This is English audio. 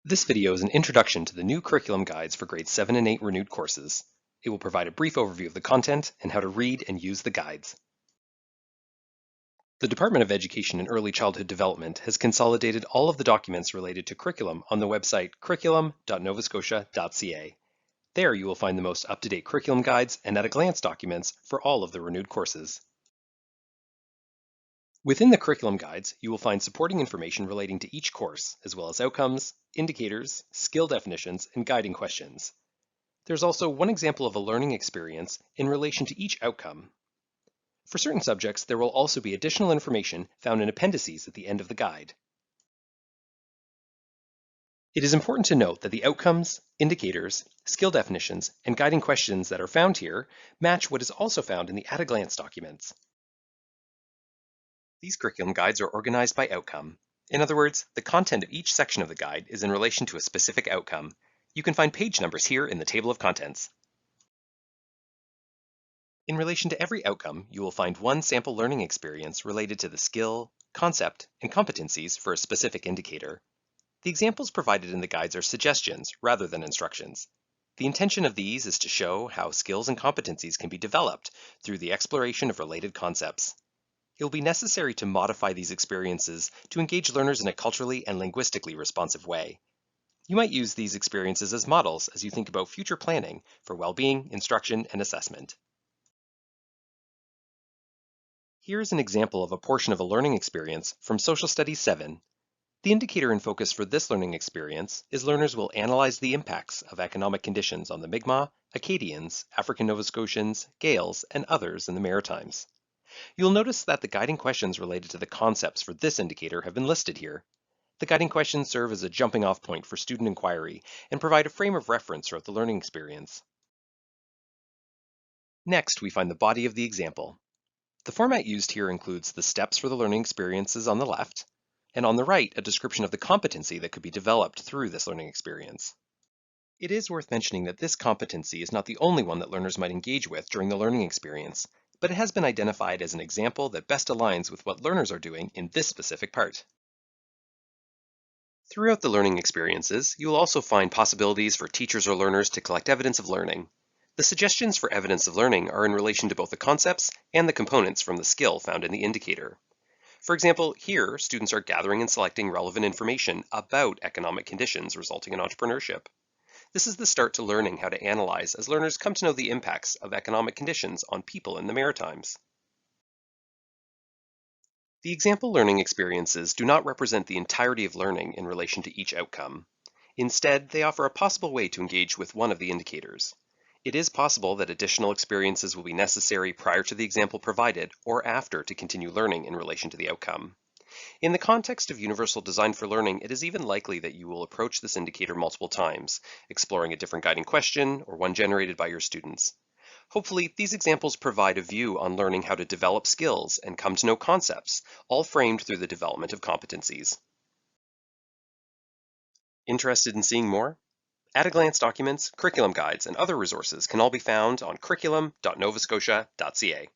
This video is an introduction to the new curriculum guides for grades 7 and 8 renewed courses. It will provide a brief overview of the content and how to read and use the guides. The Department of Education and Early Childhood Development has consolidated all of the documents related to curriculum on the website curriculum.novascotia.ca. There you will find the most up-to-date curriculum guides and at-a-glance documents for all of the renewed courses. Within the curriculum guides, you will find supporting information relating to each course, as well as outcomes, indicators, skill definitions, and guiding questions. There's also one example of a learning experience in relation to each outcome. For certain subjects, there will also be additional information found in appendices at the end of the guide. It is important to note that the outcomes, indicators, skill definitions, and guiding questions that are found here match what is also found in the at-a-glance documents. These curriculum guides are organized by outcome. In other words, the content of each section of the guide is in relation to a specific outcome. You can find page numbers here in the table of contents. In relation to every outcome, you will find one sample learning experience related to the skill, concept, and competencies for a specific indicator. The examples provided in the guides are suggestions rather than instructions. The intention of these is to show how skills and competencies can be developed through the exploration of related concepts. It will be necessary to modify these experiences to engage learners in a culturally and linguistically responsive way. You might use these experiences as models as you think about future planning for well-being, instruction, and assessment. Here's an example of a portion of a learning experience from Social Studies 7. The indicator in focus for this learning experience is learners will analyze the impacts of economic conditions on the Mi'kmaq, Acadians, African Nova Scotians, Gaels, and others in the Maritimes. You'll notice that the guiding questions related to the concepts for this indicator have been listed here. The guiding questions serve as a jumping-off point for student inquiry and provide a frame of reference throughout the learning experience. Next, we find the body of the example. The format used here includes the steps for the learning experiences on the left, and on the right, a description of the competency that could be developed through this learning experience. It is worth mentioning that this competency is not the only one that learners might engage with during the learning experience, but it has been identified as an example that best aligns with what learners are doing in this specific part. Throughout the learning experiences, you will also find possibilities for teachers or learners to collect evidence of learning. The suggestions for evidence of learning are in relation to both the concepts and the components from the skill found in the indicator. For example, here, students are gathering and selecting relevant information about economic conditions resulting in entrepreneurship. This is the start to learning how to analyze as learners come to know the impacts of economic conditions on people in the Maritimes. The example learning experiences do not represent the entirety of learning in relation to each outcome. Instead, they offer a possible way to engage with one of the indicators. It is possible that additional experiences will be necessary prior to the example provided or after to continue learning in relation to the outcome. In the context of universal design for learning, it is even likely that you will approach this indicator multiple times, exploring a different guiding question or one generated by your students. Hopefully, these examples provide a view on learning how to develop skills and come to know concepts, all framed through the development of competencies. Interested in seeing more? At-a-glance documents, curriculum guides, and other resources can all be found on curriculum.novascotia.ca.